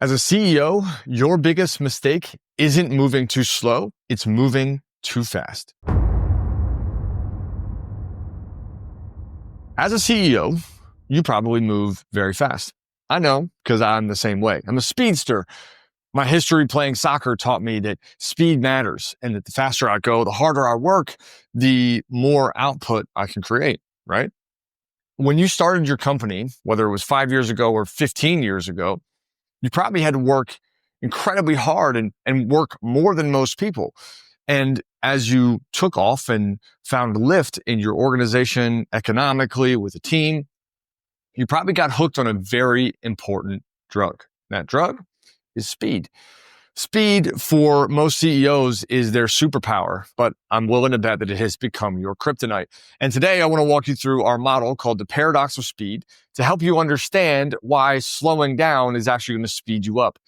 As a CEO, your biggest mistake isn't moving too slow, it's moving too fast. As a CEO, you probably move very fast. I know, because I'm the same way. I'm a speedster. My history playing soccer taught me that speed matters and that the faster I go, the harder I work, the more output I can create, right? When you started your company, whether it was 5 years ago or 15 years ago, you probably had to work incredibly hard and work more than most people. And as you took off and found lift in your organization economically with a team, you probably got hooked on a very important drug. That drug is speed. Speed for most CEOs is their superpower, but I'm willing to bet that it has become your kryptonite. And today I want to walk you through our model called the paradox of speed to help you understand why slowing down is actually going to speed you up.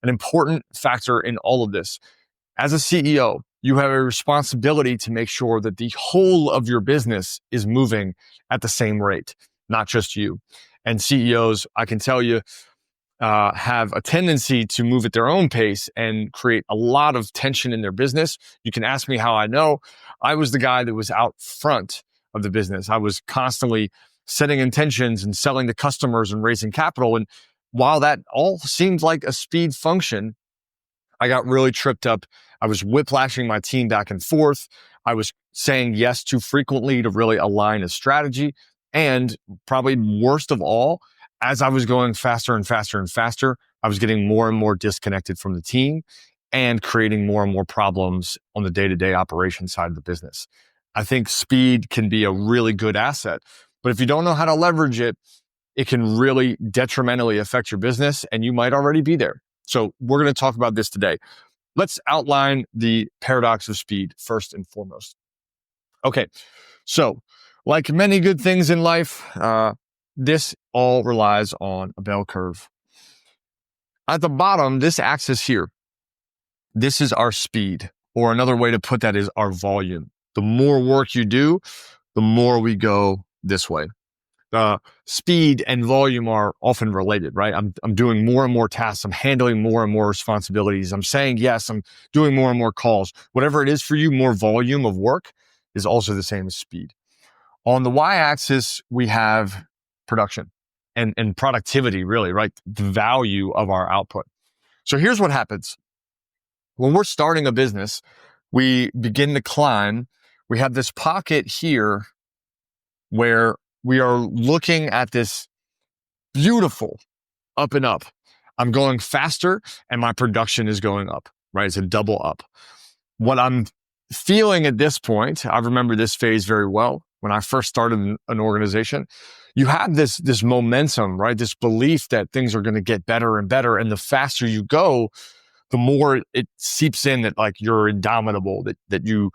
An important factor in all of this. As a CEO, you have a responsibility to make sure that the whole of your business is moving at the same rate, not just you. And CEOs, I can tell you, have a tendency to move at their own pace and create a lot of tension in their business. You can ask me how I know. I was the guy that was out front of the business. I was constantly setting intentions and selling to customers and raising capital. And while that all seemed like a speed function, I got really tripped up. I was whiplashing my team back and forth. I was saying yes too frequently to really align a strategy. And probably worst of all, as I was going faster and faster and faster, I was getting more and more disconnected from the team and creating more and more problems on the day-to-day operation side of the business. I think speed can be a really good asset, but if you don't know how to leverage it, it can really detrimentally affect your business, and you might already be there. So we're going to talk about this today. Let's outline the paradox of speed first and foremost. Okay, so like many good things in life, this all relies on a bell curve. At the bottom, this axis here, this is our speed, or another way to put that is our volume. The more work you do, the more we go this way. Speed and volume are often related, right? I'm doing more and more tasks. I'm handling more and more responsibilities. I'm saying yes. I'm doing more and more calls. Whatever it is for you, more volume of work is also the same as speed. On the y-axis, we have production and productivity, really, right? The value of our output. So here's what happens. When we're starting a business, we begin to climb. We have this pocket here where we are looking at this beautiful up and up. I'm going faster and my production is going up, right? It's a double up. What I'm feeling at this point, I remember this phase very well. When I first started an organization, you have this momentum, right? This belief that things are going to get better and better. And the faster you go, the more it seeps in that like you're indomitable, that you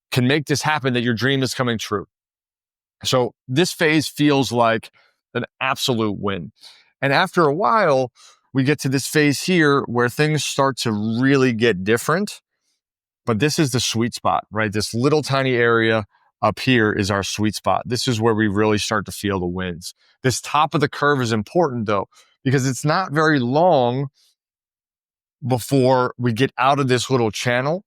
can make this happen, that your dream is coming true. So this phase feels like an absolute win. And after a while, we get to this phase here where things start to really get different. But this is the sweet spot, right? This little tiny area up here is our sweet spot. This is where we really start to feel the wins. This top of the curve is important though, because it's not very long before we get out of this little channel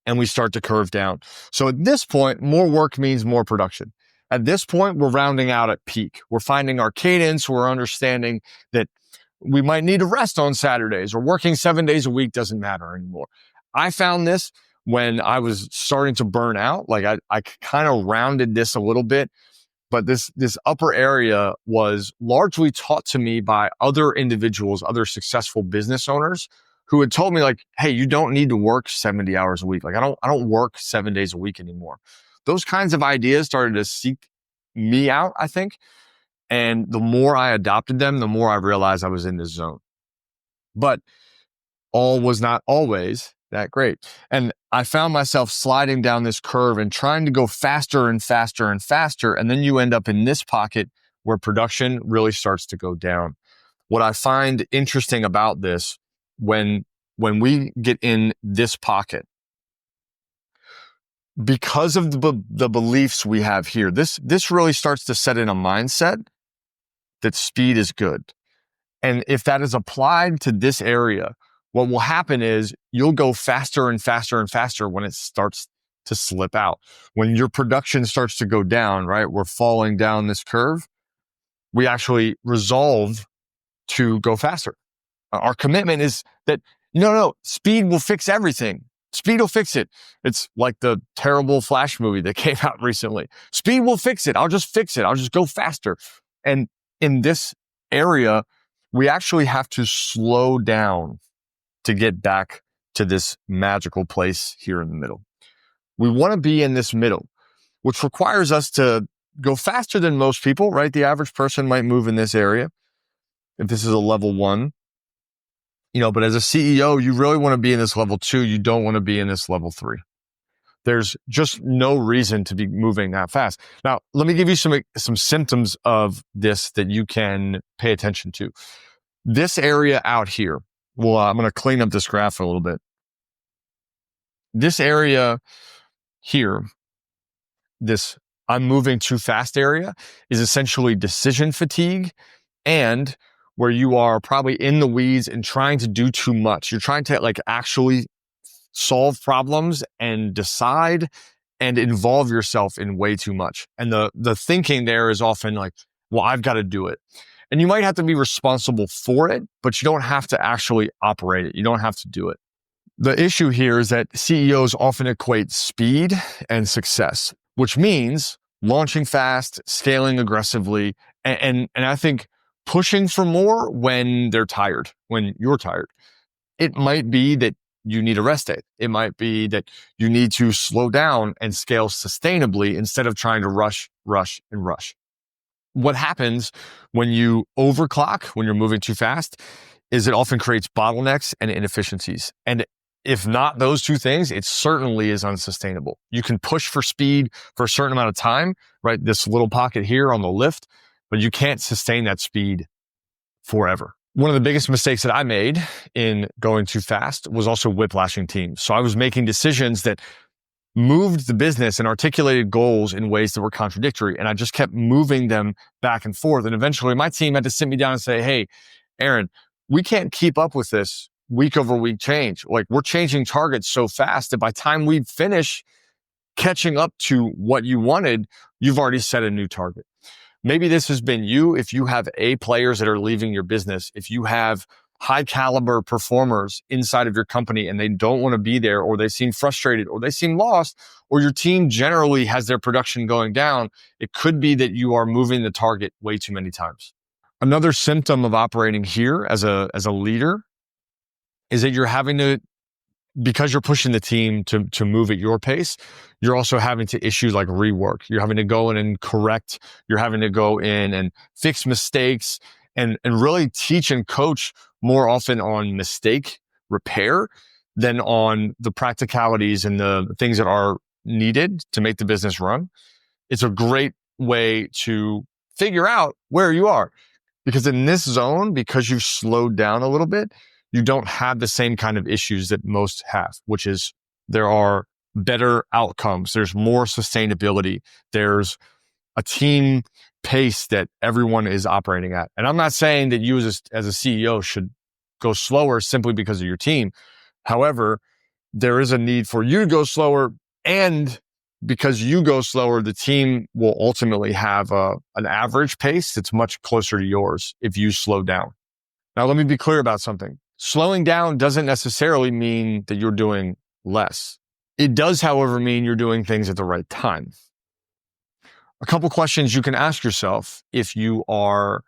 and we start to curve down. So at this point, more work means more production. At this point, we're rounding out at peak. We're finding our cadence. We're understanding that we might need to rest on Saturdays, or working 7 days a week doesn't matter anymore. I found this when I was starting to burn out. Like I kind of rounded this a little bit, but this upper area was largely taught to me by other individuals, other successful business owners who had told me like, hey, you don't need to work 70 hours a week. Like I don't work 7 days a week anymore. Those kinds of ideas started to seek me out, I think. And the more I adopted them, the more I realized I was in this zone. But all was not always that great. And I found myself sliding down this curve and trying to go faster and faster and faster. And then you end up in this pocket where production really starts to go down. What I find interesting about this, when we get in this pocket, because of the beliefs we have here, this really starts to set in a mindset that speed is good. And if that is applied to this area, what will happen is you'll go faster and faster and faster when it starts to slip out. When your production starts to go down, right? We're falling down this curve. We actually resolve to go faster. Our commitment is that, no, speed will fix everything. Speed will fix it. It's like the terrible Flash movie that came out recently. Speed will fix it. I'll just fix it. I'll just go faster. And in this area, we actually have to slow down to get back to this magical place here in the middle. We want to be in this middle, which requires us to go faster than most people, right? The average person might move in this area if this is a level 1. But as a CEO, you really want to be in this level 2. You don't want to be in this level 3. There's just no reason to be moving that fast. Now, let me give you some symptoms of this that you can pay attention to. This area out here, well, I'm going to clean up this graph a little bit. This area here, this I'm moving too fast area, is essentially decision fatigue, and where you are probably in the weeds and trying to do too much. You're trying to actually solve problems and decide and involve yourself in way too much. And the thinking there is often like, well, I've got to do it. And you might have to be responsible for it, but you don't have to actually operate it. You don't have to do it. The issue here is that CEOs often equate speed and success, which means launching fast, scaling aggressively, and I think pushing for more when they're tired, when you're tired. It might be that you need a rest day. It might be that you need to slow down and scale sustainably instead of trying to rush. What happens when you overclock, when you're moving too fast, is it often creates bottlenecks and inefficiencies. And if not those two things, it certainly is unsustainable. You can push for speed for a certain amount of time, right? This little pocket here on the lift, but you can't sustain that speed forever. One of the biggest mistakes that I made in going too fast was also whiplashing teams. So I was making decisions that moved the business and articulated goals in ways that were contradictory. And I just kept moving them back and forth. And eventually my team had to sit me down and say, hey, Aaron, we can't keep up with this week over week change. We're changing targets so fast that by the time we finish catching up to what you wanted, you've already set a new target. Maybe this has been you. If you have A players that are leaving your business, if you have high caliber performers inside of your company and they don't want to be there, or they seem frustrated, or they seem lost, or your team generally has their production going down, it could be that you are moving the target way too many times. Another symptom of operating here as a leader is that you're having to, because you're pushing the team to move at your pace, you're also having to issue rework. You're having to go in and correct. You're having to go in and fix mistakes and really teach and coach more often on mistake repair than on the practicalities and the things that are needed to make the business run. It's a great way to figure out where you are, because in this zone, because you've slowed down a little bit, you don't have the same kind of issues that most have, which is there are better outcomes. There's more sustainability. There's a team pace that everyone is operating at. And I'm not saying that you as a CEO should go slower simply because of your team. However, there is a need for you to go slower, and because you go slower, the team will ultimately have an average pace that's much closer to yours if you slow down. Now, let me be clear about something. Slowing down doesn't necessarily mean that you're doing less. It does, however, mean you're doing things at the right time. A couple questions you can ask yourself if you are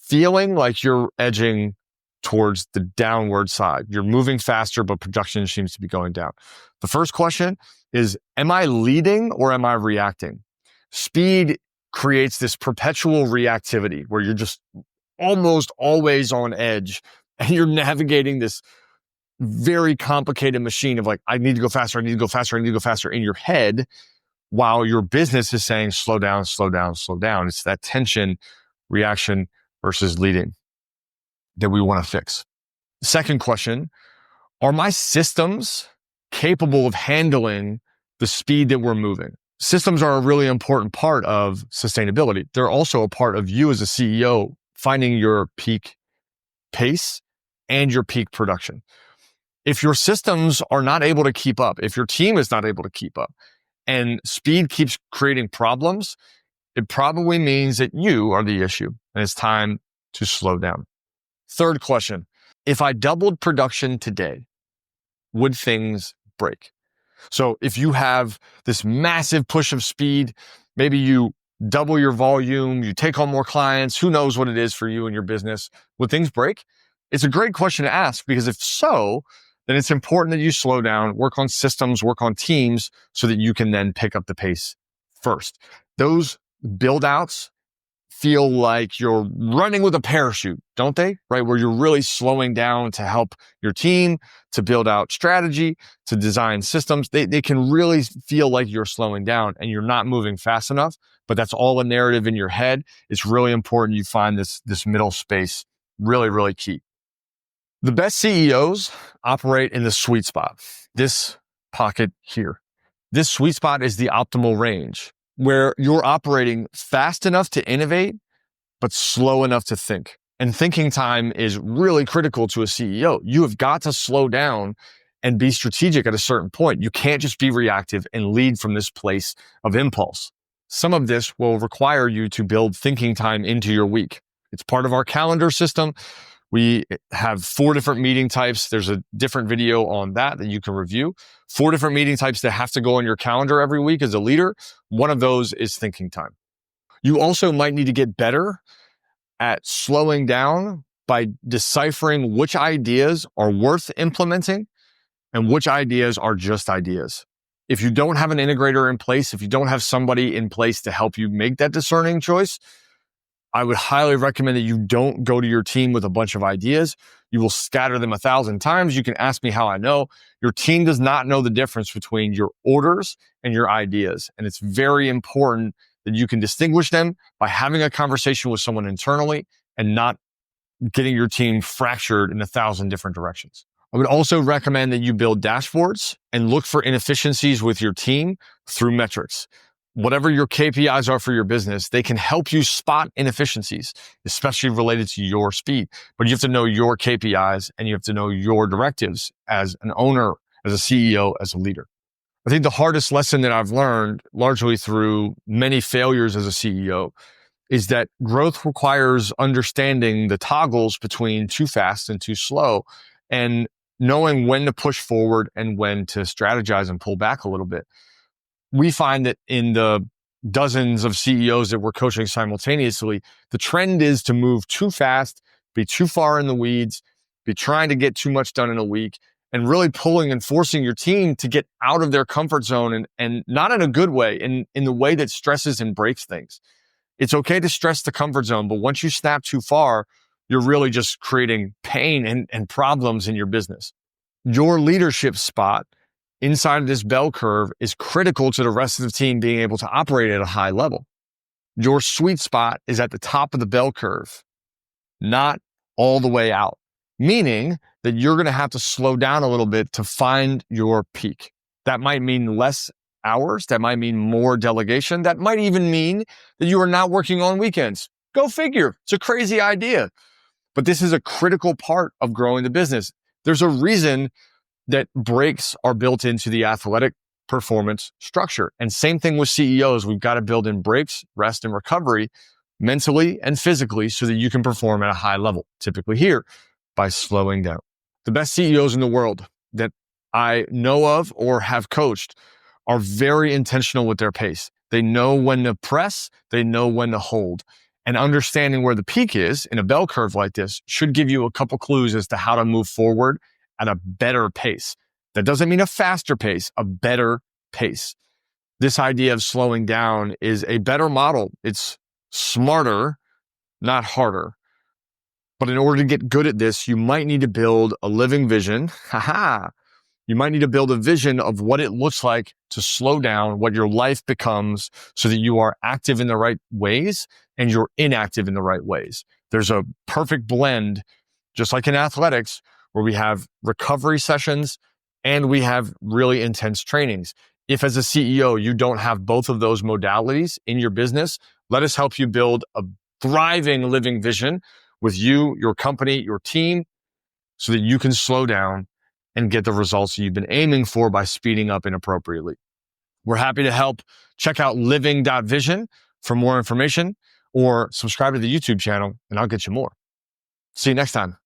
feeling like you're edging towards the downward side. You're moving faster, but production seems to be going down. The first question is, am I leading or am I reacting? Speed creates this perpetual reactivity where you're just almost always on edge and you're navigating this very complicated machine of I need to go faster, I need to go faster, I need to go faster in your head, while your business is saying slow down, slow down, slow down. It's that tension, reaction versus leading that we want to fix. Second question, are my systems capable of handling the speed that we're moving? Systems are a really important part of sustainability. They're also a part of you as a CEO finding your peak pace and your peak production. If your systems are not able to keep up, if your team is not able to keep up, and speed keeps creating problems, it probably means that you are the issue and it's time to slow down. Third question, if I doubled production today, would things break? So if you have this massive push of speed, maybe you double your volume, you take on more clients, who knows what it is for you and your business, would things break? It's a great question to ask, because if so, then it's important that you slow down, work on systems, work on teams so that you can then pick up the pace first. Those build outs feel like you're running with a parachute, don't they? Right? Where you're really slowing down to help your team, to build out strategy, to design systems. They can really feel like you're slowing down and you're not moving fast enough, but that's all a narrative in your head. It's really important you find this middle space really, really key. The best CEOs operate in the sweet spot, this pocket here. This sweet spot is the optimal range, where you're operating fast enough to innovate, but slow enough to think. And thinking time is really critical to a CEO. You have got to slow down and be strategic at a certain point. You can't just be reactive and lead from this place of impulse. Some of this will require you to build thinking time into your week. It's part of our calendar system. We have 4 different meeting types. There's a different video on that you can review. 4 different meeting types that have to go on your calendar every week as a leader. One of those is thinking time. You also might need to get better at slowing down by deciphering which ideas are worth implementing and which ideas are just ideas. If you don't have an integrator in place, if you don't have somebody in place to help you make that discerning choice, I would highly recommend that you don't go to your team with a bunch of ideas. You will scatter them 1,000 times. You can ask me how I know. Your team does not know the difference between your orders and your ideas. And it's very important that you can distinguish them by having a conversation with someone internally and not getting your team fractured in 1,000 different directions. I would also recommend that you build dashboards and look for inefficiencies with your team through metrics. Whatever your KPIs are for your business, they can help you spot inefficiencies, especially related to your speed. But you have to know your KPIs and you have to know your directives as an owner, as a CEO, as a leader. I think the hardest lesson that I've learned, largely through many failures as a CEO, is that growth requires understanding the toggles between too fast and too slow, and knowing when to push forward and when to strategize and pull back a little bit. We find that in the dozens of CEOs that we're coaching simultaneously, the trend is to move too fast, be too far in the weeds, be trying to get too much done in a week, and really pulling and forcing your team to get out of their comfort zone, and not in a good way, in the way that stresses and breaks things. It's okay to stress the comfort zone, but once you snap too far, you're really just creating pain and problems in your business. Your leadership spot inside of this bell curve is critical to the rest of the team being able to operate at a high level. Your sweet spot is at the top of the bell curve, not all the way out, meaning that you're going to have to slow down a little bit to find your peak. That might mean less hours. That might mean more delegation. That might even mean that you are not working on weekends. Go figure. It's a crazy idea. But this is a critical part of growing the business. There's a reason that breaks are built into the athletic performance structure. And same thing with CEOs. We've got to build in breaks, rest, and recovery mentally and physically so that you can perform at a high level, typically here by slowing down. The best CEOs in the world that I know of or have coached are very intentional with their pace. They know when to press, they know when to hold. And understanding where the peak is in a bell curve like this should give you a couple clues as to how to move forward at a better pace. That doesn't mean a faster pace, a better pace. This idea of slowing down is a better model. It's smarter, not harder. But in order to get good at this, you might need to build a living vision. You might need to build a vision of what it looks like to slow down, what your life becomes, so that you are active in the right ways and you're inactive in the right ways. There's a perfect blend, just like in athletics, where we have recovery sessions and we have really intense trainings. If as a CEO, you don't have both of those modalities in your business, let us help you build a thriving living vision with you, your company, your team, so that you can slow down and get the results you've been aiming for by speeding up inappropriately. We're happy to help. Check out living.vision for more information, or subscribe to the YouTube channel and I'll get you more. See you next time.